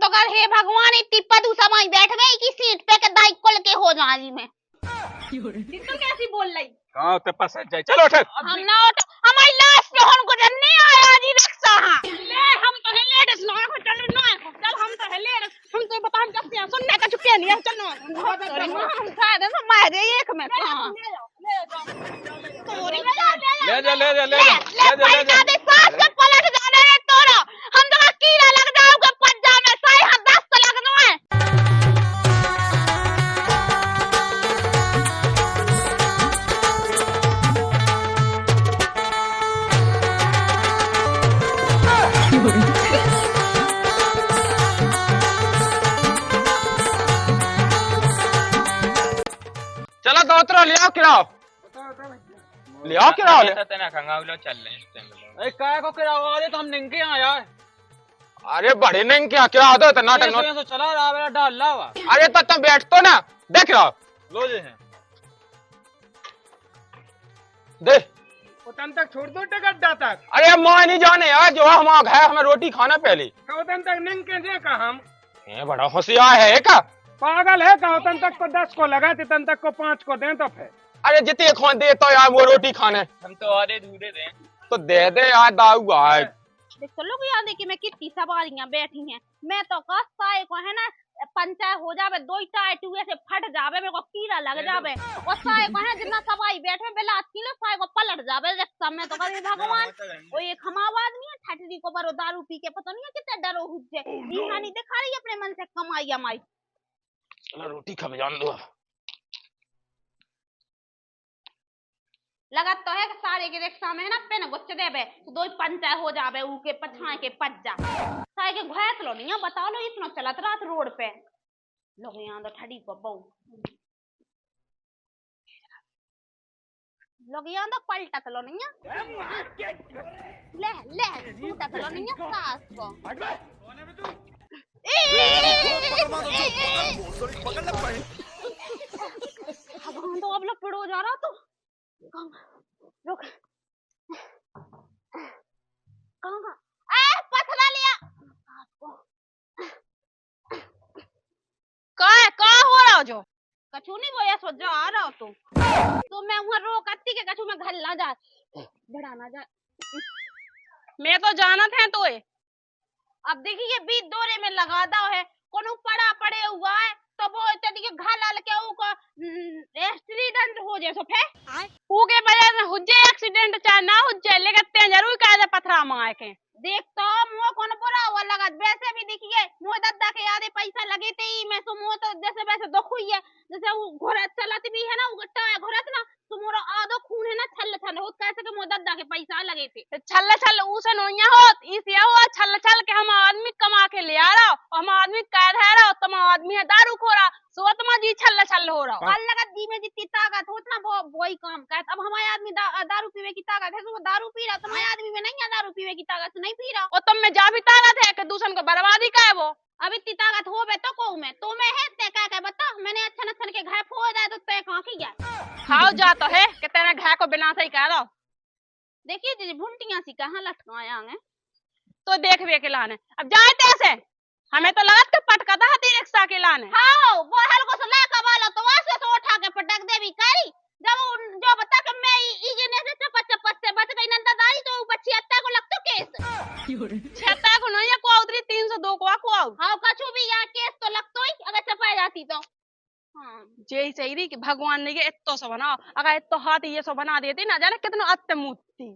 तो कर हे भगवान इतनी पदू समाई बैठ गई कि सीट पे के दाई कुल के हो जाई में तो कैसी बोल रही कहां ते पास जाए चलो उठ हम ना उठ हमारी लाश पे हम गुजरने आया जी रिक्शा ले हम तो है लेडीज ना हो चल हम तो है लेडीज हम तो बता कैसे हैं सुनने का चुके नहीं है चलो हम सारे ना मारे एक में कहां तोरी ले जा दे पास से पलट जा रहे तोरा हम तो कीड़ा लग जाओगे पंजा में सही हम 10 तो लगनो है चलो तो उतरो ले आओ किराओ ले आओ किराओ ले तेना खंगाउलो चल रहे हैं ए काय को किराओ वाले तो हम निंके आया है अरे बड़े नहीं क्या किराओ दो तो नाटक तो चला रहा मेरा डाल लावा अरे तो तुम बैठ तो ना देख रहा लो जे हैं दे उतन तक छोड़ दो टिकट तक अरे मैं नहीं जाने यार जो हम आ गए हमें रोटी खाना पहले उतन तक निंग कैसे का हम ये बड़ा होशियार है का पागल है का उतन तक को 10 को लगा तितन तक को 5 को दें तो फिर अरे जितने खोन दे तो यार वो रोटी खाने हम तो आधे धूरे दें तो दे यार दाऊ आज देख तो लोग याद है कि मैं कितनी सवारियां बैठी हैं मैं तो कसाए को है ना पंचायत हो जावे दो टाय टुए से फट जावे मेरे को कीड़ा लग जावे और साए को है जितना सवाई बैठे बेला किलो साए को पलट जावे रिक्शा में तो करे भगवान वो एक हमारा आदमी है ठटरी को बरो दारू पी के पता नहीं कितने डरो हुज्जे नहीं दिखा रही अपने मन से कमाई हमारी चलो रोटी खा जान दो लगा तो है कि सारे के रिक्शा में ना पेन गुच्छ देबे तो दो पंचायत हो जावे ऊके पछाए के पच जा सारे के घात लो नहीं बताओ लो इतना चलत रात रोड पे लोग यहां तो ठड़ी को बहु लोग यहां तो पलटत लो नहीं ले टूटत लो नहीं सास को भगवान तो अब लोग पिड़ो जा रहा तो रुक कहां पथरा लिया का हो रहा जो कछु नहीं वो ये सो जा आ रहा हो तो मैं वहां रोक अत्ती के कछु में घर ना जा बढ़ा ना जा मैं तो जानत है तो अब देखिए ये बीच दौरे में लगा दा है कोनो पड़ा पड़े हुआ है तो वो इत्यादि के घर लाल के ऊको एक्सीडेंट हो जाए सो फे ऊके वजह से हुज्जे एक्सीडेंट चाहे ना हुज्जे लेकिन ते जरूर कायदे पथरा मार के देख तो मुँह कौन बुरा हुआ लगा वैसे भी देखिए मुँह दद्दा के आधे पैसा लगे थे ही मैं तो मुँह तो जैसे वैसे दुख हुई है जैसे वो घोड़ा चलत भी है ना वो गट्टा है घोड़ा ना तो मोरा आधो खून है ना छल छल हो कैसे के मुँह दद्दा के पैसा लगे थे छल उसे नोया होत इस या हुआ छल के हम आदमी कमा के ले आ रहा और हम आदमी कैद है रहा तुम आदमी है दारू खो रहा सुबह तुम जी छल हो रहा अल्लाह का दी में जितनी ताकत हो ना वो वही काम कर अब हमारे आदमी दारू पीवे की ताकत है तो वो दारू पी रहा तुम्हारे आदमी में नहीं है दारू पीवे की ताकत नहीं पी रहा और तुम में जा भी ताकत है कि दूसरे को बर्बादी का है वो अब इतनी ताकत हो बे तो कहूं मैं तो मैं है ते क्या बता मैंने अच्छा नच्छन के घाय हो जाए तो ते कहां की जाए खाओ जा तो है कि तेरे घाय को बिना सही कह रहा देखिए जी भुंटियां सी कहां लटकाया है तो देख वे के लाने अब जाए तैसे हमें तो लगा के पटका था रिक्शा के लाने हाँ वो हल्को से लाका वाला तो वैसे तो उठा के पटक देवी करी जब जो बता के मैं इगने से चपच से बच गई नंदा दाई तो बच्ची अत्ता को लगतो केस छता को नहीं को उधरी 302 को आओ हां कछु भी यार केस तो लगतो ही अगर चपा जाती तो हां जे सही रही कि भगवान ने के इत्तो सो बनाओ अगर इत्तो हाथ ये सो बना देती ना जाने कितना अत्तमूर्ति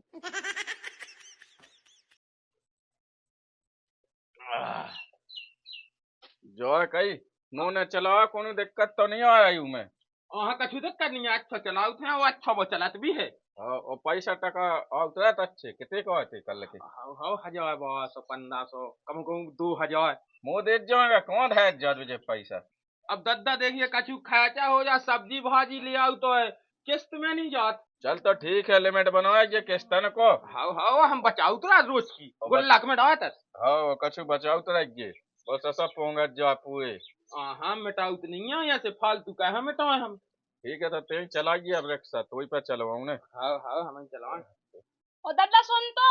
जो है कई नोने चलावा कोनो दिक्कत तो नहीं आ रही हूँ मैं वहाँ कछु दिक्कत नहीं है अच्छा चलाओ थे वो अच्छा वो चलत भी है और पैसा टका आवत तो अच्छे कितने को आते कल के हाउ 1000 1500 कम कम 2000 मुँह दे जाएगा कौन है तुझे पैसा अब दद्दा देखिए कछु खाचा हो जा सब्जी भाजी ले आओ तो है किस्त में नहीं जात चल तो ठीक है लिमिट बनवाए ये किस्तन को हाउ हम बचाओ तो रोज की गुल्लक में डालत हाँ कछु बचाओ तो रहिए बस ऐसा पोंगा जा पुए हम मिटाऊ तो नहीं है यहाँ से फालतू का हम मिटाए हम ठीक है तो तेज चलाइए अब रिक्शा तो ही पे चलवाऊ ने हाँ हमें चलाओ ओ दादा सुन तो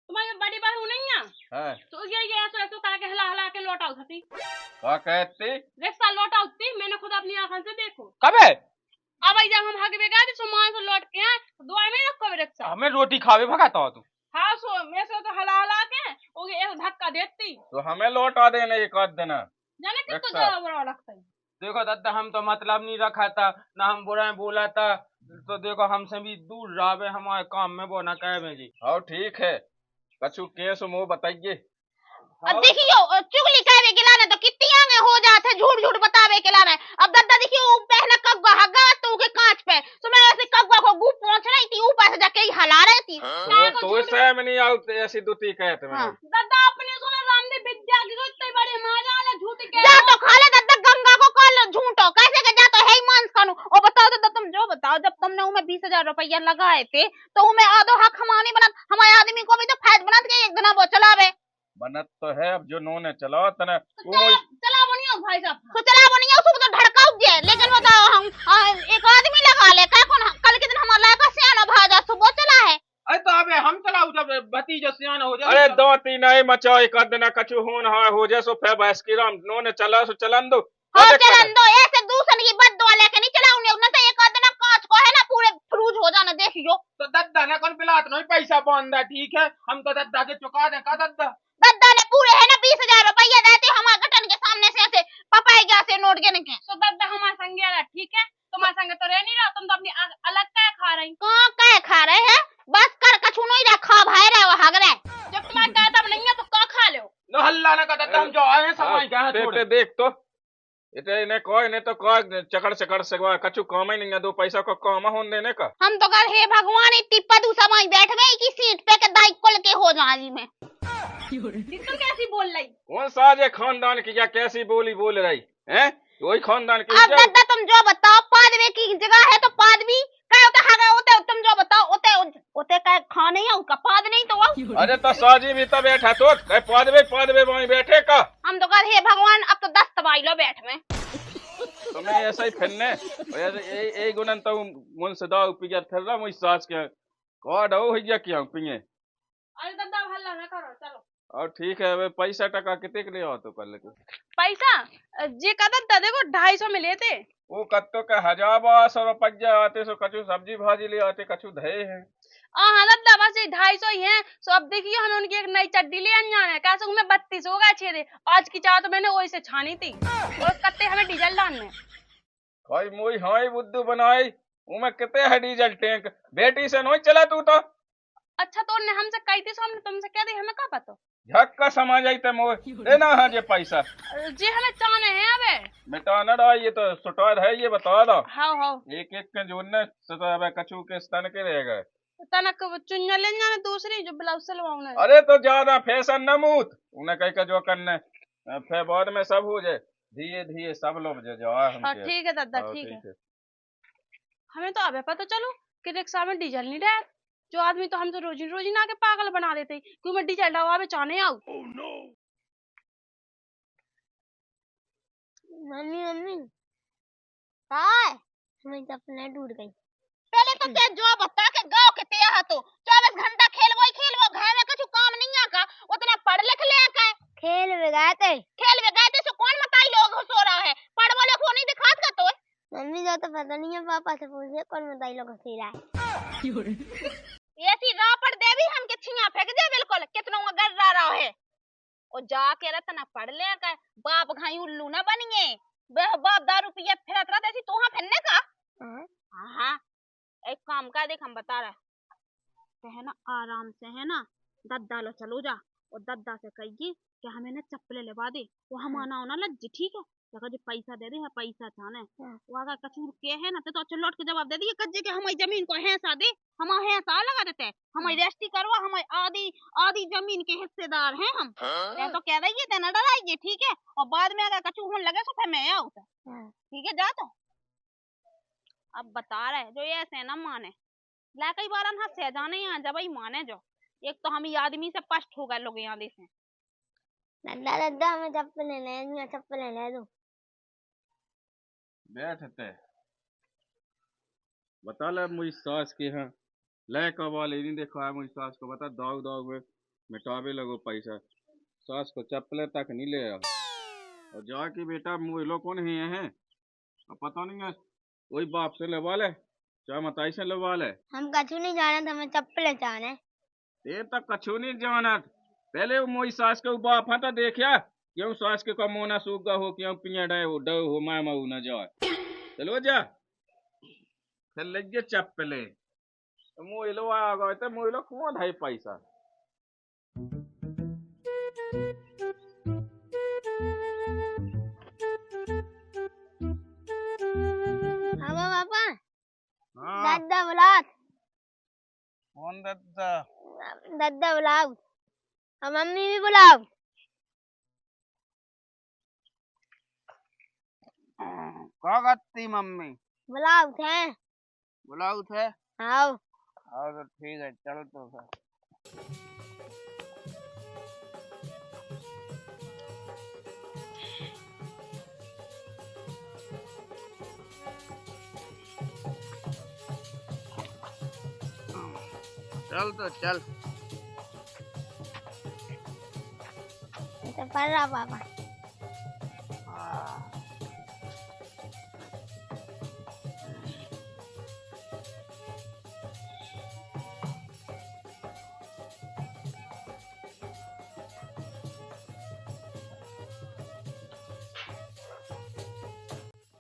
तुम्हारी बड़ी बहू नहीं है है तो ये ऐसे ऐसे करके हिला हिला के लौटाऊ थी क्या कहती रिक्शा लौटाऊ थी मैंने खुद अपनी आंखों से देखो। कब है अब भाई जब हम हग गए थे सुमान से लौट के आए तो दुआ में रखो रिक्शा। हमें रोटी खावे भगाता हो तू। हाँ सो मैं से तो हिला हिला के वो एक धक्का देती तो हमें लौटा देने एक आध दिन जाने कितना रिक्शा। ज्यादा बुरा लगता है। देखो दादा हम तो मतलब नहीं रखा था ना हम बुरा बोला था तो देखो हमसे भी दूर रहे हमारे काम में वो ना कहे जी। हाँ ठीक है कछु केस मुँह बताइए। अब देखियो चुगली कहवे के लाने तो कितनी आगे हो जाते झूठ झूठ बतावे के लाने। अब दद्दा देखियो वो पहले कब्बा हगा तो के कांच पे तो मैं ऐसे कब्बा को गु पहुंच रही थी ऊपर से जाके ही हला रही थी। तो सह में नहीं आते ऐसी दुती कहते हाँ। मैंने। दादा अपने सुने रामदेव विद्या की तो इतने बड़े माजा वाला झूठ के जा तो खा ले दद्दा गंगा को कल झूठो कैसे के जा तो है ही मांस खानू। और बताओ दद्दा तुम जो बताओ जब तुमने उमे 20,000 रुपया लगाए थे तो उमे आधो हक हमानी बना हमारे आदमी को भी तो फैज बना के एक दिन वो चलावे। बनत तो है अब जो नो ने चला तने चला बनियो भाई साहब तो चला वो नहीं उसको तो ढड़का उगे लेकिन बताओ हम एक आदमी लगा ले क्या कौन कल के दिन हमारा लड़का सियाना भाजा सुबह चला है। अरे तो अबे हम चलाऊ जब भतीजा सियाना हो जाए। अरे दो तीन आई मचा एक आध दिन कछु होन हा हो जाए सो फे बहस की राम नो ने चला सो चलन दो। हाँ चलन दो ऐसे दूसरे की बददुआ लेके नहीं चलाऊंगे न तो एक आध दिन कांच को है ना पूरे फ्रूज हो जाना देखियो। तो दद्दा ने कौन पिलात नहीं पैसा बांधा ठीक है हम तो दद्दा के चुका दे का दद्दा। दद्दा ने पूरे है ना 20,000 रुपया देते हमारे गठन के सामने से ऐसे पपाई गया से नोट गिन के। तो दादा हमारे संग आला ठीक है तुम्हारे संग तो रह नहीं रहा तुम तो अपनी अलग क्या खा रही। कहाँ क्या खा रहे हैं बस कर कछु नहीं रखा भाई रहे वो हग रहे। जब तुम्हारे कहता नहीं है तो क्या खा लो। नो हल्ला ना का दद्दा हम जो आए हैं समय क्या है छोड़। देख तो इतने इन्हें कोई ने तो कोई चकड़ चकड़ से कछु काम ही नहीं है दो पैसा को काम होने देने का। हम तो कल हे भगवान इतनी पदू समय बैठ गई की सीट पे के दाई कुल के हो जानी में। तुम कैसी बोल रही कौन साजे खानदान की क्या कैसी बोली बोल रही है वही खानदान की अब दद्दा तुम जो बताओ पादवे की जगह है तो पादवी क्या होता है होते तुम जो बताओ होते होते क्या खाने या उनका पाद नहीं तो वो। अरे तो साजी भी तो बैठा तो पादवे वहीं बैठे का। हम तो कल हे भगवान अब तो 10 तबाई लो बैठ में। तुम्हें ऐसा ही फिरने एक गुणन तो मुन से दाऊ पिया फिर रहा मुझ सास के कौन हो गया क्या पिए। अरे दादा हल्ला ना करो चलो। और ठीक है वे पैसा टका कितने के लिए हो तो कल को पैसा जे का दादा देखो 250 में लेते वो कत्तो का 1,000-1,200 रुपया आते सो कछु सब्जी भाजी ले आते कछु धे है। हाँ दादा बस ये 250 ही है। सो अब देखिए हमें उनकी एक नई चड्डी ले आना है कैसे उनमें 32 हो गए छेदे आज की चाह तो मैंने वही से छानी थी और कत्ते हमें डीजल डालने कोई मोई हाई बुद्धू बनाई उमे कितने है डीजल टैंक बेटी से नहीं चला तू तो। अच्छा तो उनने हमसे कही थी सो हमने तुमसे क्या दी हमें क्या पता झक्का समझ आई ते मोह देना है ये पैसा जी हमें चाहने हैं अबे बेटा न रहा ये तो सुटार है ये बता दो हाँ हाँ एक एक के जोड़ने सता कछु के स्तन के रह गए। तनक चुन्या ले जाना दूसरी जो ब्लाउज सिलवाऊंगा। अरे तो ज्यादा फैशन न मूत उन्हें कहीं का जो करने फिर बाद में सब हो जाए धीरे धीरे सब लोग जो हाँ ठीक है दादा ठीक है। हमें तो अबे पता चलो कि रिक्शा में डीजल नहीं रहा जो आदमी तो हम तो रोजी रोजी ना के पागल बना देते क्यों मैं डीजल डलवा में चाहने आऊं। मम्मी मम्मी काय हमें सपना टूट गई। पहले तो क्या जो बता के गांव के ते तो 24 घंटा खेलबो घर में कुछ काम नहीं आका उतना पढ़ लिख ले का खेल में गए थे सो कौन बताई लोग सो रहा है पढ़बो लिखो नहीं दिखात का तो मम्मी जो तो पता नहीं है पापा से पूछे कौन बताई लोग सो रहा है। ऐसी राह पर देवी हम के छिया फेंक दे बिल्कुल कितनों अगर रहा है और जाके रतना पढ़ ले का बाप घाई उल्लू ना बनिए बाप दारू पिए फिरत रहा ऐसी तो फिरने का। हाँ एक काम का देख हम बता रहे है ना आराम से है ना दद्दा लो चलो जा और दद्दा से कहिए कि हमें ना चप्पलें लेवा दे वो हम आना होना लज्जी ठीक है जगह जो पैसा दे दे है पैसा चाहने वो अगर कचूर के है ना तो अच्छा लौट के जवाब दे दिए कज्जे के हमारी जमीन को हैसा दे हम हैसा लगा देते हैं हमारी रजिस्ट्री करवा हमारी आधी आधी जमीन के हिस्सेदार हैं हम तो कह रही है ना डराइए ठीक है और बाद में अगर कचूर होने लगे तो फिर मैं आऊँ ठीक है जा तो अब बता रहे जो ये ऐसे ना माने ला कई बार हम से जाने यहाँ जब ही माने जो एक तो हम आदमी से पष्ट हो गए लोग यहाँ देखे दादा दादा हमें चप्पल ले दो बैठते बता ले मुझ सास के हैं ले कब वाले नहीं देखा है मुझ सास को बता दाऊ दाऊ में मिटावे लगो पैसा। सास को चप्पल तक नहीं ले आओ और जाके बेटा मोइलो कौन है अब पता नहीं है वही बाप से लगवा ले चाहे मताई से लगवा ले। हम कछु नहीं जाना था, हमें चप्पल जाना है। ये तक कछु नहीं जानत पहले वो मोई सास के बाप था देखिया क्यों सास के कमोना सूगा हो क्यों पिया डे हो डो हो मैं मऊ न जाए चलो जा फिर लग गए चप्पले मोइलो आ गए तो मोइलो कौन है पैसा। हाँ पापा, हाँ दादा बुलाओ, कौन दद्दा दादा बुलाओ और मम्मी भी बुलाओ। क्या करती मम्मी बुलाओ थे। बुलाऊ थे। आओ। हाँ तो ठीक है चल तो फिर। चल तो चल। तो पढ़ रहा पापा।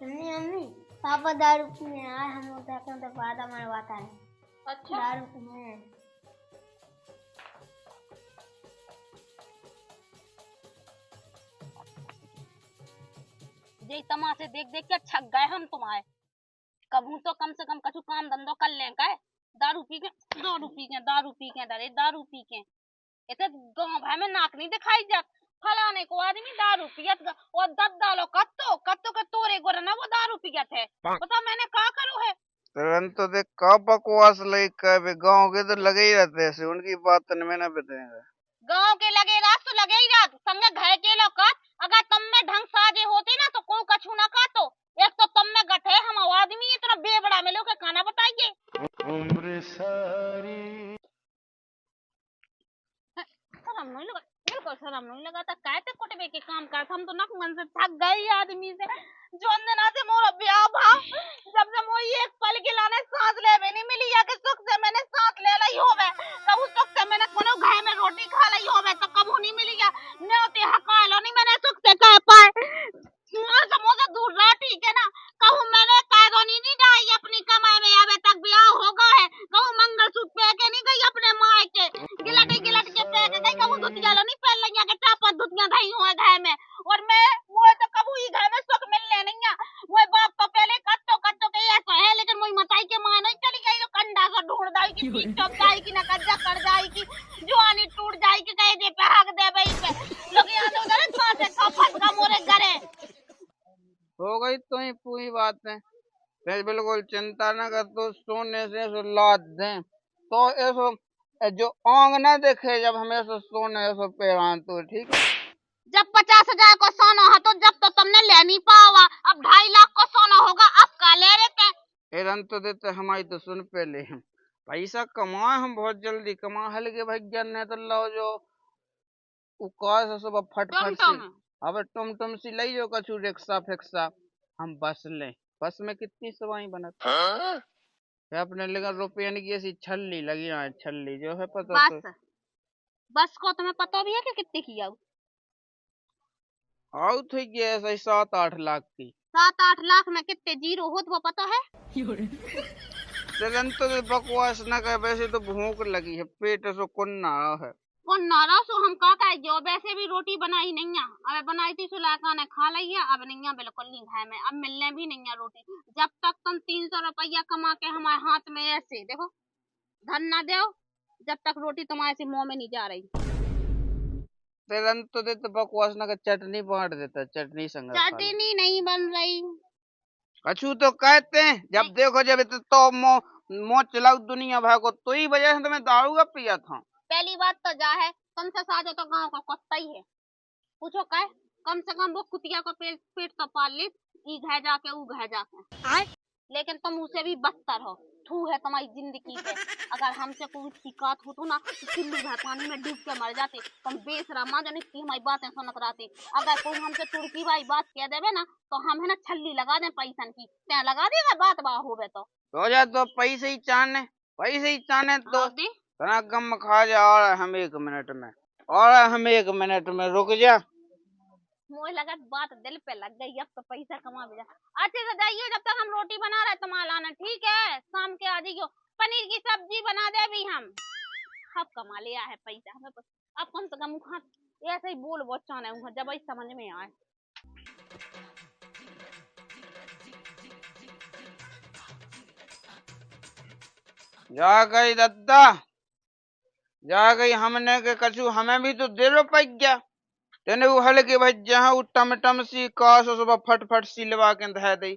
मम्मी पापा दारू पीने आए, हम उधर तो पादा मरवाता है। अच्छा दारू पीने आए। यही तमाशे देख देख के छक गए हम तुम्हारे। कबू तो कम से कम कछु काम धंधो कर लें का दारू पी के दारू पी के दारू पी के डरे दारू पी के इतने गाँव भाई में नाक नहीं दिखाई जात फलाने को आदमी दारू पियत और दद्दा लो कत्तो कत्तो के तोरे गोरे ना वो दारू पियत है पता मैंने क्या करो है। तुरंत तो देख का बकवास लई कहे गांव के तो लगे ही रहते हैं उनकी बात में ना बताएंगे। गाँव के लगे रात तो लगे ही रात संगे घर के लोग का अगर तुम में ढंग साजे होते ना तो को कछु ना का तो एक तो तुम में गठे हम आदमी इतना बेबड़ा में लोग खाना बताइए। उम्र सारी शर्म नहीं लगा बिल्कुल शर्म नहीं लगा था कहते कुटबे के काम कर हम तो नक मन से थक गए आदमी से जो अंदर से मोर ब्याह भा जब से मोई एक पल के लाने सांस ले भी नहीं मिली या कि सुख से मैंने सांस ले ली होवे कब सुख से मैंने कोनो घर में रोटी खा ली होवे तो कब नहीं मिली या न्योते हकालो नहीं मैंने सुख से कह पाए मुझे दूर रहा ठीक है ना कहूँ मैंने कैदोनी नहीं जाई अपनी कमाई में अबे तक ब्याह होगा है कहूँ मंगलसूत्र पहन के नहीं गई अपने माँ के गिलट के पहन गई कहूँ धुतिया लो नहीं पहन लिया के टापा धुतिया धई हुए घर में और मैं मुझे तो कबू ही घर में सुख मिलने नहीं है मुझे बाप तो पहले कत्तो के ऐसा है लेकिन मुझे मताई के माँ नहीं चली गई तो कंडा से ढूंढ दाई की पीठ चप जाई की ना कज्जा कर जाई की जवानी टूट जाई की कहे दे पे हक दे भाई पे लोग यहाँ से उधर फांसे का फटका मोरे घरे हो गई तो ही पूरी बात है। फिर बिल्कुल चिंता न कर तो सोने से लाद दें तो ऐसो जो आंग ना देखे जब हमें ऐसो सोने ऐसो पेरान तो ठीक है। जब 50,000 को सोना हो तो जब तो तुमने ले नहीं पावा अब 2.5 लाख को सोना होगा अब का ले रहे थे। रन तो देते हमारी तो सुन पहले हम पैसा कमाए हम बहुत जल्दी कमा हल के भाई ज्ञान है तो लो जो उकास सब फट से अब टुम सी लई जो कछु रिक्शा फिक्सा हम बस ले बस में कितनी सवाई बनत अपने लेकर रुपये की ऐसी छल्ली लगी है छल्ली जो है पता तो बस को तुम्हें पता भी है कि कितने की आऊ आउ थी कि ऐसा 7-8 लाख की 7-8 लाख में कितने जीरो हो तो पता है। तो बकवास न कर वैसे तो भूख लगी है पेट ऐसा कुन्ना है कौन नारा सो हम का कहे जो वैसे भी रोटी बनाई नहीं है अब बनाई थी सुलाका ने खा ली है अब नहीं है बिल्कुल नहीं खाए में अब मिलने भी नहीं है रोटी जब तक तुम 300 रुपया कमा के हमारे हाथ में ऐसे देखो धन ना दो जब तक रोटी तुम्हारे से मुंह में नहीं जा रही तेरन तो दे तो बकवास न कर चटनी बांट देता चटनी संग चटनी नहीं बन रही कछु तो कहते हैं जब देखो जब तो मो चलाऊ दुनिया भर को तो ही वजह से मैं दारू का पिया था। पहली बात तो जा है तुमसे साजो तो गांव का कुत्ता ही है पूछो क्या कम से कम वो कुतिया को पेट तो पाल ली ई घर जाके ऊ घर जाके लेकिन तुम उसे भी बदतर हो थू है तुम्हारी जिंदगी पे। अगर हमसे कोई शिकायत हो तो ना तो सिल्लू भर पानी में डूब के मर जाते। तुम बेशर्मा जाने की हमारी बातें सुनत रहती। अगर कोई हमसे तुर्की भाई बात कह देवे ना तो हम है ना छल्ली लगा दे पैसन की। त्या लगा देगा बात बा होवे तो जा तो पैसे ही चाहने तो हाँ दी। तना गम खा जा। और हम 1 मिनट में रुक जा। मुझे लगा बात दिल पे लग गई। अब तो पैसा कमा भी जा। अच्छे से जाइयो जब तक हम रोटी बना रहे तुम लाना ठीक है। शाम के आ जाइयो। पनीर की सब्जी बना दे भी हम। अब कमा लिया है पैसा हमें अब कम से कम ऐसे ही बोल बहुत चाहना है जब समझ में आए। जा गई दद्दा, जा गई। हमने के कछु हमें भी तो दे रो पैया। तेने वो हल्के भाई जहाँ वो टमटम सी काश सुबह फट सिलवा के धै दी।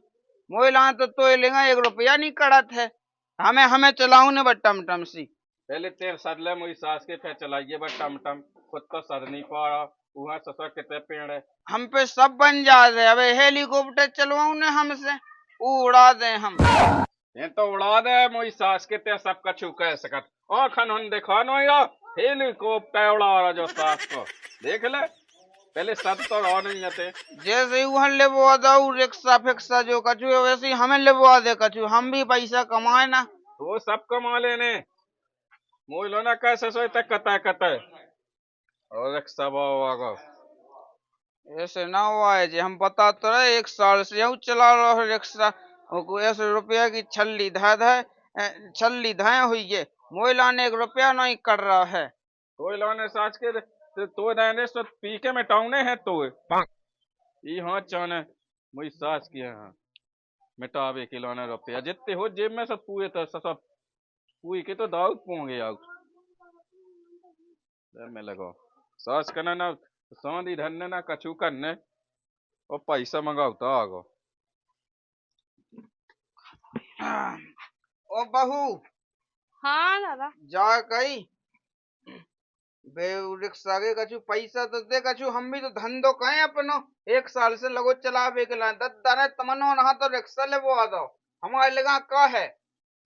मोइला तो लेगा 1 रुपया नहीं कड़त है। हमें चलाऊ ने बट टमटम सी। पहले तेल सदले मुई सास के फिर चलाइए बस टमटम। खुद तो सद नहीं पा रहा। वहाँ ससुर कितने पेड़ है। हम पे सब बन जाते। अबे हेलीकॉप्टर चलवाऊ ने हमसे उड़ा दे हम। ये तो उड़ा दे मुई सास के ते सब कछु कह सकत। और खनन देखा नो या हेलीकॉप्टर उड़ा रहा जो सास को देख ले। पहले सद तो रहा नहीं आते। जैसे ही वहाँ लेबवा दो रिक्शा फिक्सा जो कछु है वैसे ही हमें लेबवा दे कछु। हम भी पैसा कमाए ना। वो सब कमा लेने मोई लो ना कैसे सोचते कता और एक सब आगो। ऐसे ना हुआ है जी। हम बता तो रहे 1 साल से यूं चला रहा है रिक्शा। ऐसे रुपया की छल्ली धाए हुई है। मोइला ने 1 रुपया नहीं कर रहा है। कोई लाने सास के तो रहने सो पी के में टाउने है तो ये हाँ चाने मुई सास की हाँ मिटावे के लाने रुपया जितने हो जेब में सब पूरे तो सब पूरी के तो दाऊ पोंगे आउ में लगो सास करना ना सौंधी धरने ना कछु करने और पैसा मंगाओ आगो। ओ बहू हाँ दादा। जा गई बे रिक्शा के कछु पैसा तो दे कछु। हम भी तो धंधो कहें अपनो 1 साल से लगो चलावे के लाए। दद्दा ने तमनो ना तो रिक्शा ले वो आ दो हमारे लगा का है।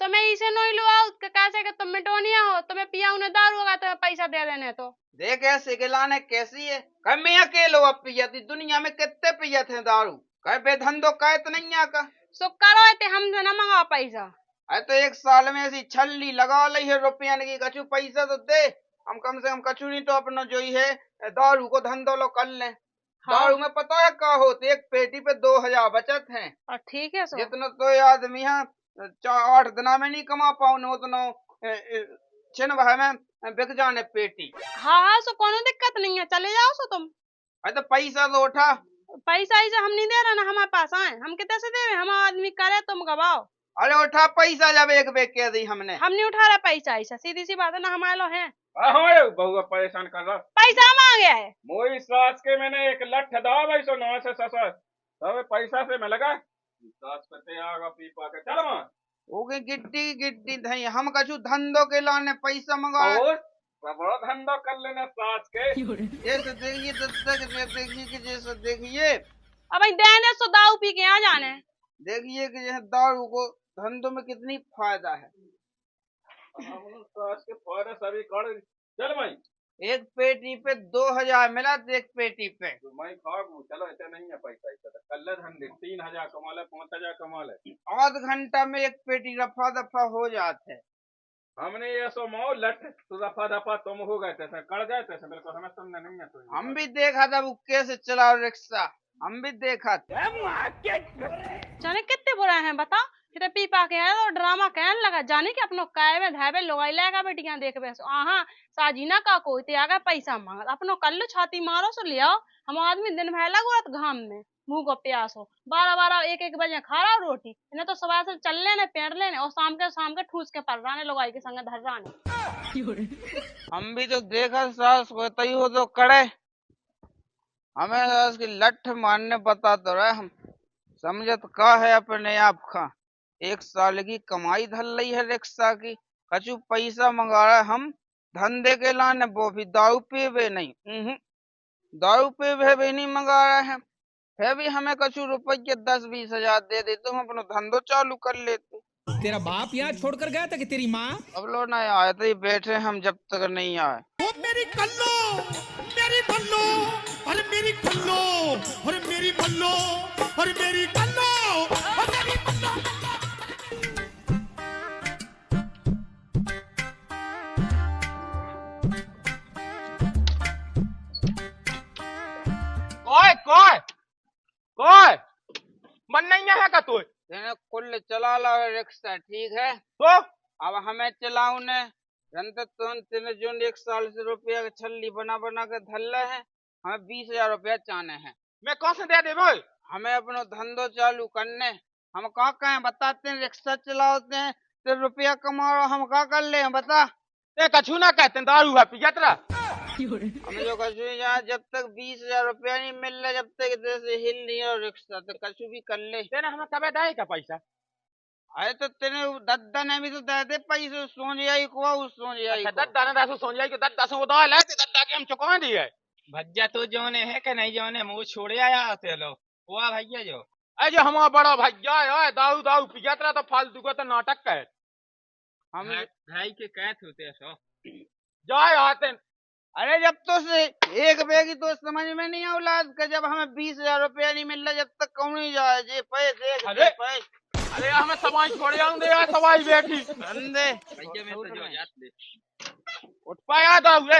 तो मैं इसे नहीं लो आओ कैसे कि तुम मिटोनिया हो। तुम्हें पिया उन्हें दारू होगा तुम्हें पैसा दे देने तो। देख ऐसे के लाने कैसी है। कह मैं अकेलो अब पिया थी। दुनिया में कितने पिया थे दारू। कह बेधंधो कहे तो नहीं आका। सो करो ते हमसे न मंगाओ पैसा। अरे तो 1 साल में ऐसी छल्ली लगा ली है रुपया की कछु पैसा तो दे। हम कम से कम कछु नहीं तो अपना जो ही है दारू को धंधो लो कर ले। दारू में पता है क्या होते एक पेटी पे 2000 बचत है। और ठीक है सो जितना तो ये आदमी है 8 दिना में नहीं कमा पाऊ न उतना छिन भाई में बिक जाने पेटी। हाँ सो कोनो दिक्कत नहीं है चले जाओ सो तुम। अरे तो पैसा तो उठा। पैसा ऐसा हम नहीं दे रहे ना हमारे पास आए। हम कितने से दे रहे हम आदमी करे तुम गवाओ। अरे उठा पैसा जब एक बेग कह दी हमने। हम नहीं उठा रहे पैसा ऐसा सीधी सी बात है ना हमारे लो है। बहुआ परेशान कर रहा पैसा मांगे है। मोई सास के मैंने एक लठ दाव भाई सो 9 से ससुर तब पैसा से मैं लगा सास पते आगा पी पा के चल मां ओके गिट्टी धई हम कछु धंधो के लाने पैसा मंगाए। और बड़ा धंधा कर लेना सास के जैसे देखिए देखिए कि जैसे देखिए अब देने सो दाऊ पी के यहाँ जाने। देखिए कि यह दारू को धंधों में कितनी फायदा है। सास के फायदा सभी कर चल भाई एक पेटी पे 2000 मिला तो एक पेटी पे तो मैं खाऊ चलो ऐसा नहीं है पैसा ऐसा तो कल धंधे 3000 कमा ले 5000 कमा ले आध घंटा में एक पेटी रफा दफा हो जाते है। हमने ये सो मो लठ तो रफा दफा तुम हो गए थे कर गए थे मेरे को हमें तुमने नहीं है तो हम भी देखा था वो कैसे चला रिक्शा। हम भी देखा था। जाने कितने बुरा है बता। फिर पी पा के आया तो ड्रामा कहने लगा जाने कि अपनो काय में धाबे लोगाई लेगा बेटियां देख बेसो आहा साजीना का कोई ते आगा पैसा मांग अपनो कल्लू छाती मारो सो ले आओ। हम आदमी दिन भर लगो घाम में मुंह को प्यास हो 12 1 बजे खा रहा रोटी इन्हें तो सुबह से चल लेने पेड़ लेने और शाम के ठूस के पड़ रहा लोगाई के संग धर रहा। हम भी तो देखा सास को तई हो तो कड़े हमें सास की लठ मारने बता तो रहे हम समझत का है अपने आप का। 1 साल की कमाई धर ली है रिक्शा की। कछु पैसा मंगा रहा हम धंधे के लाने वो भी दारू पे नहीं दारू पे भी नहीं मंगा रहे हैं। फिर भी हमें कछु रुपये 10-20 हजार दे देते हम अपना धंधो चालू कर लेते। तेरा बाप यहाँ छोड़कर गया था कि तेरी माँ? अब लोग ना आए तो ही बैठे हम जब तक नहीं आए। मेरी कल्लो, मेरी बल्लो, अरे मेरी कल्लो, अरे मेरी बल्लो, अरे मेरी कल्लो, अरे मेरी बल्लो। कोई कोई कोई मन नहीं है का तू? तेने कुल चला ला रिक्शा, ठीक है? तो अब हमें चलाऊ ने रंत तेने जो 1 साल से रुपया के छल्ली बना बना के धल्ले हैं, हमें 20,000 रुपया चाहने हैं। मैं कौन से दे दे भाई? हमें अपनो धंधो चालू करने, हम कहाँ कहें बताते हैं, रिक्शा चलाते हैं तो रुपया कमाओ, हम कहाँ कर ले हैं बता। ते कछु ना कहते दारू है पियतरा। हम जो कछु यहाँ जब तक 20,000 रुपया नहीं मिल रहा, जब तक इधर से हिल नहीं और रिक्शा तो कछु भी कर ले। तेने हमें कबे दाई का पैसा? अरे तो तेने दद्दा ने भी तो दे दे पैसे, सोच आई को उस सोच आई को। दद्दा ने दासो सोच जाई कि दद्दा से वो दाई लाते दद्दा के हम चुका दिए। भज्जा तो जोने है कि नहीं जोने मुंह छोड़े आया होते लो। हुआ भैया जो अरे जो हमारा बड़ा भैया है दाऊ दाऊ पियतरा तो फालतू का तो नाटक है। हम भाई के कहते होते सो जाए आते। अरे जब तो से एक बेगी तो समझ में नहीं औलाद का, जब हमें 20,000 रुपया नहीं मिल रहा जब तक कौन नहीं जाए जे पे देख अरे! जे पे। अरे हमें सवाई छोड़ आऊं दे यार सवाई बैठी रंदे भैया में तो जो जाते उठ पाया दाऊ रे।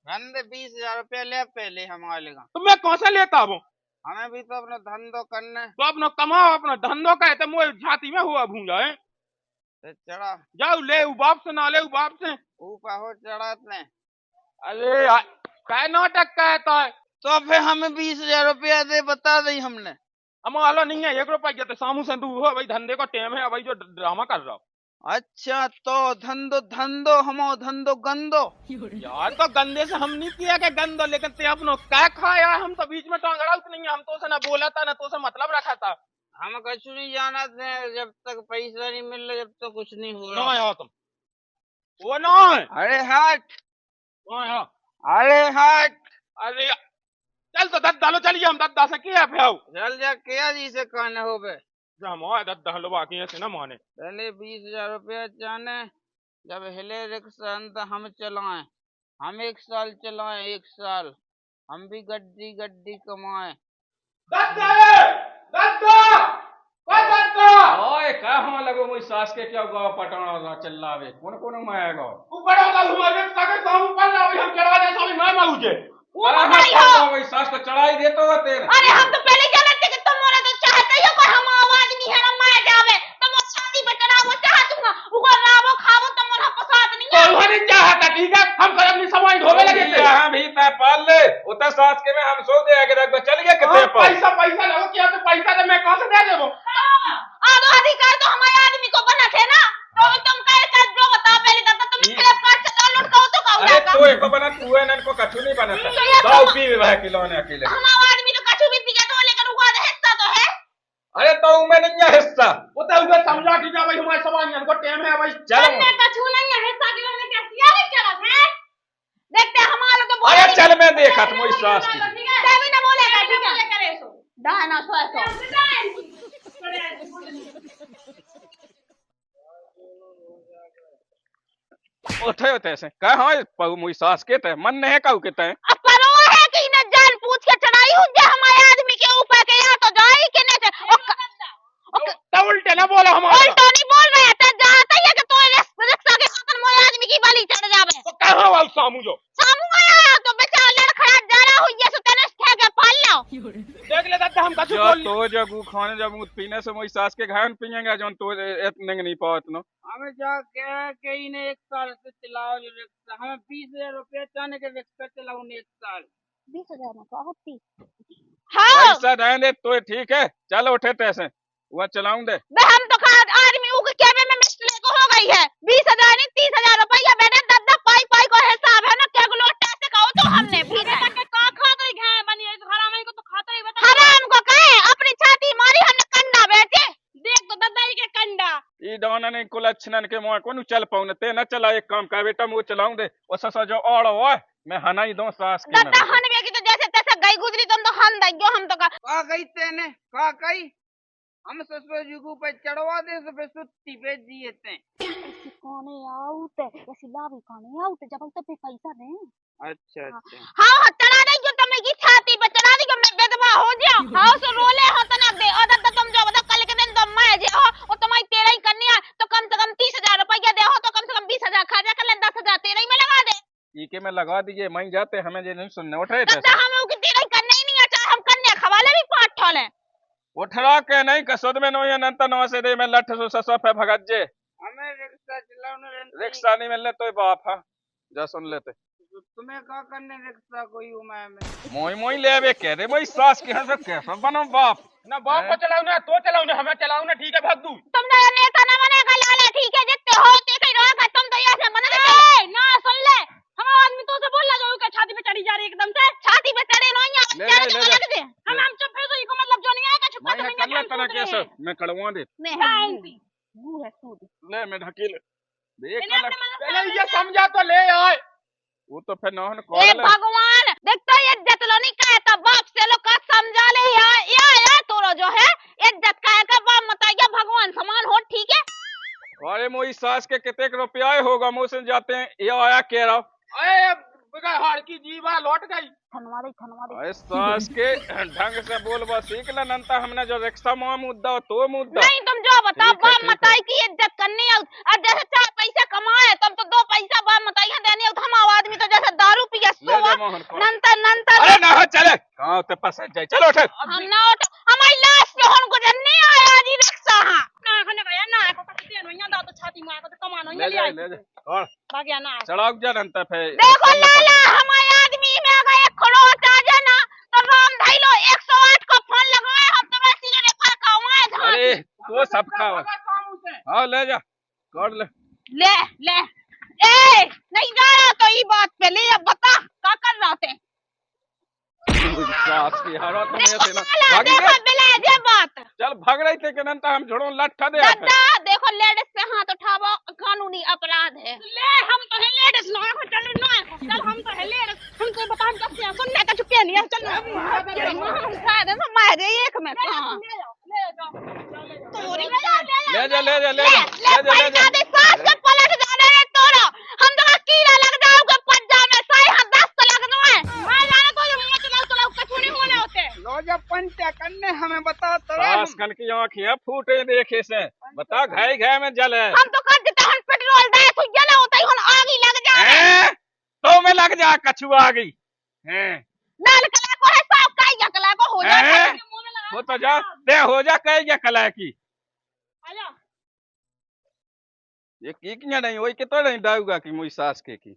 रंदे 20,000 रुपया ले पहले हमारे लेगा। तो मैं कौन सा लेता हूँ? हमें भी तो अपना धंधो करना तो अपना कमाओ अपना धंधो का है तो मुझे छाती में हुआ भूंजा है। तो चढ़ा जाओ ले उ बाप से ना ले उ बाप से। ऊपर हो चढ़ाते हैं। अरे क्या नाटक कहता है? तो फिर हमें 20,000 रुपया दे, बता दी हमने। हम आलो नहीं है 1 रुपया तो सामू से तू हो भाई धंधे का टाइम है भाई जो ड्रामा कर रहा हूँ। अच्छा तो धंधो धंधो हमो धंधो गंदो। यार तो गंदे से हम नहीं किया के गंदो, लेकिन ते अपनो क्या खाया? हम तो बीच में टांगड़ा नहीं है, हम तो से ना बोला था ना तो से मतलब रखा था। हम कुछ नहीं जाना थे, जब तक पैसा नहीं मिल रहा जब तक कुछ नहीं हो ना रहा। यार तुम वो ना अरे हट, हाँ अरे हट, अरे चल तो दद्दा लो चलिए हम दद्दा से किया फिर चल जा क्या जी से कहने हो बे। हम दद्दा लो बाकी ऐसे ना माने। पहले 20,000 रुपया चाहने, जब हिले रिक्शा तो हम चलाएं, हम 1 साल चलाएं, 1 साल हम भी गड्डी गड्डी कमाएं। दद्दा रे दद्दा ओ दद्दा ओए का हम लगो मुई सास के क्या गाव पटाना चल्लावे कौन कौन माएगा ऊपर वाला हमारे सागे सामू पर ना हम चढ़ा दे सभी मैं मारूजे। वो बताई हो। वही सास को चढ़ाई देतो हो तेरे। अरे हम तो पहले जानते कि तुम मोरे तो चाहते ही हो पर हम आवाज नहीं है ना मार जावे तुम वो शादी पे चढ़ावो चाहतूंगा उको रावो खावो तुम मोरा पसंद नहीं है। तो हनी चाहता ठीक है हम सब अपनी सवाई ढोवे लगे थे। हम भी ता पाल ले उता सास के में हम सो दे आगे रख चल गया कितने पर पैसा पैसा लगो क्या तो पैसा तो मैं कहां से दे देबो? आधो अधिकार तो हमारे आदमी को बना थे ना, तो तुम कहे कर जो बता पहले तब तक तुम फ्लिपकार्ट से डाउनलोड करो तो का अरे उड़ा तो एक बना तू है नन को कछु नहीं बनाता दाऊ पी भाई खिलौने अकेले। हमारा आदमी तो कछु भी पी तो लेकिन उगा हिस्सा तो है। अरे तो मैं नहीं है हिस्सा वो तो उधर समझा कि जा भाई हमारे सवाई को टाइम है भाई चलो मैं कछु नहीं है हिस्सा के में क्या किया नहीं चला है देखते हमारा तो अरे चल मैं देखा तुम इस सास की देवी ने बोलेगा ठीक है करे सो डाना सो ऐसो उठे होते ऐसे कह हाँ पहु मुई सास के ते मन नहीं काऊ के ते अब परवा है कि न जान पूछ के चढ़ाई हूं जे हमारे आदमी के ऊपर के या तो जाई के नहीं तो उल्टे ना बोलो हमारा। उल्टा नहीं बोल रहे तो जाता ही है कि तो रिक्शा के खातर मोए आदमी की बलि चढ़ जावे तो कहां वाल सामू जो सामू आया तो बेचारा लड़खड़ा जा रहा हुई है सो तेने थे के पाल लो देख ले दद्दा हम कछु जो बोल तो जगू खाने जब मुझ पीने से मुई सास के घान पिएंगे जो तो इतने नहीं पावत नो हमें जा के इन्हें 1 साल से चलाओ जो रिक्शा, हमें 20,000 रुपया चाहने के रिक्शा चलाओ 1 साल। 20,000 में बहुत ही हाँ पैसा दे दे तो ठीक है चल उठे तैसे वह चलाऊं दे बे हम तो खा आदमी उग केबे में मिस्टेक हो गई है 20,000 नहीं 30,000 रुपया बेटा दद्दा पाई पाई को हिसाब है ना क्या लोटा से कहो तो हमने भी का खाता ही है बनी है हराम को तो खाता ही बता हराम को कहे अपनी छाती मारी हमने कंडा बेटे देख तो दद्दा के कंडा ई डोना ने कुल अच्छनन के मोह कोनु चल पाऊं ते न चला एक काम का बेटा मुझे चलाऊं दे और ससा जो और ओए मैं हना ही दो सास के दद्दा हन में की तो जैसे तैसे गई गुजरी तुम तो हन दइयो हम तो का गई तेने का कही हम ससुर जी को पे चढ़वा दे से पे सुत्ती पे जिए थे। ऐसी कौने आउट ऐसी लाभी कौने आउट जब तक पे पैसा दे अच्छा अच्छा हाँ चढ़ा दे जो तुम्हें की छाती पे चढ़ा दे मैं बेदवा हो जाओ हाँ सो रोले हो तना दे और तो तुम जो बता कल के दिन तुम मैं जे हो और तुम्हारी तेरा ही करनी है तो कम से कम 30,000 रुपया दे हो तो कम से कम 20,000 खर्चा कर ले 10,000 तेरा ही में लगा दे टीके में लगा दीजिए वहीं जाते हमें ये नहीं सुनने उठ रहे थे तो हम लोग की तेरा ही करना ही नहीं है चाहे हम कन्या खवाले भी 5 ठोले उठरा के नहीं कसुद में नो अनंत नौ से दे में लठ सो पे भगत जे हमें रिक्शा चलाने रिक्शा नहीं मिलने तो बाप है जा सुन लेते तुम्हें क्या करने रिक्शा कोई उमाय में मोई मोई ले बे कह दे मोई सास के हंस कैसा बनो बाप ना बाप को चलाऊ ना तो चलाऊ ना हमें चलाऊ ना ठीक है भाग दूं तुम ना नेता ना बनेगा लाला ठीक है जितने हो ते ही रहोगा तुम तो ऐसे बने ए ना सुन ले हम आदमी तो से बोल लगा के छाती पे चढ़ी जा रही एकदम से छाती पे चढ़े नो यहाँ ले लग दे हम चुप है तो इको मतलब जो नहीं आएगा छुपा मैं तो कर ले तना कैसे मैं कड़वा दे मैं है सूद ले मैं ढकील देख पहले ये समझा तो ले आए वो तो फिर नौहन ए कॉल भगवान देखता ये इज्जत लो नहीं कहे तो बाप से लोग का समझा ले या तोरो जो है इज्जत कहे का बाप बताइए भगवान समान हो ठीक है अरे मोई सास के कितने रुपया होगा मुँह से जाते हैं ये आया कह रहा अरे बगैर हाड़ की जीवा लौट गई धनवादी अरे सास के ढंग से बोल बस सीख ले नंता हमने जो रिक्शा मुआ मुद्दा तो मुद्दा नहीं तुम जो बताओ ठीक है, बाप ठीक है। मताई की इज्जत करनी है और जैसे 4 पैसे कमाए तुम तो 2 पैसा बाप मताई देनी है हम आदमी तो जैसे दारू पिया ले सोवा जा मोहन को नंतर अरे ना हो चले कहाँ ते पसंद जाए चलो उठ हम ना उठ हमारी लाश पे हम गुजरने आया जी रिक्शा हां ना खने गया ना को कते न यहां दा तो छाती मार को तो कमानो ले ये जा ले ले जा और बाकी ना चढ़ाओ जा नंता फिर देखो लाला हमारे आदमी में अगर एक खड़ोट आ जाए ना तो राम भाई लो 108 का फोन लगाए हम तो वैसे ही रेफर करवाए अरे तो सबका हाँ ले जा कर ले ले ए नहीं जा रहा तो ये बात पे ले अब बता क्या कर रहा थे सास की हालत में ऐसे ना देखो भागी देखो जा बिले जे बात चल भाग रही थे कि नंता हम झोड़ो लट्ठा दे दादा देखो लेडीज पे हाथ उठावो कानूनी अपराध है ले हम तो है लेडीज ना हो चल हम तो है लेडीज हम तो बता हम कब से सुनने का चुके नहीं है चल हम शायद हम मारे एक में तोरी में ले जा ले जा ले जा ले जा दे सास के पलट जाने रे तोरा हम तो कीड़ा लग जाओगे पंजा में साई हां 10 तो लग जाए मैं जाने तो ये मुंह चलाओ चलाओ कछु नहीं होने होते लो जब पंचा करने हमें बता तो सास कन की आँखें फूटे देखे से बता घाय घाय में जल है हम तो कर देते हम पेट्रोल दे तो जला होता ही हम आग ही लग जाए हैं? तो में लग जा कछुआ आ गई हैं लाल कलर को है साफ का या कलर को हो जाए हैं? मुंह में लगा वो तो जा दे हो जा कह गया कला की आजा ये की किया नहीं वही के तो नहीं दाऊगा की मुई सास के की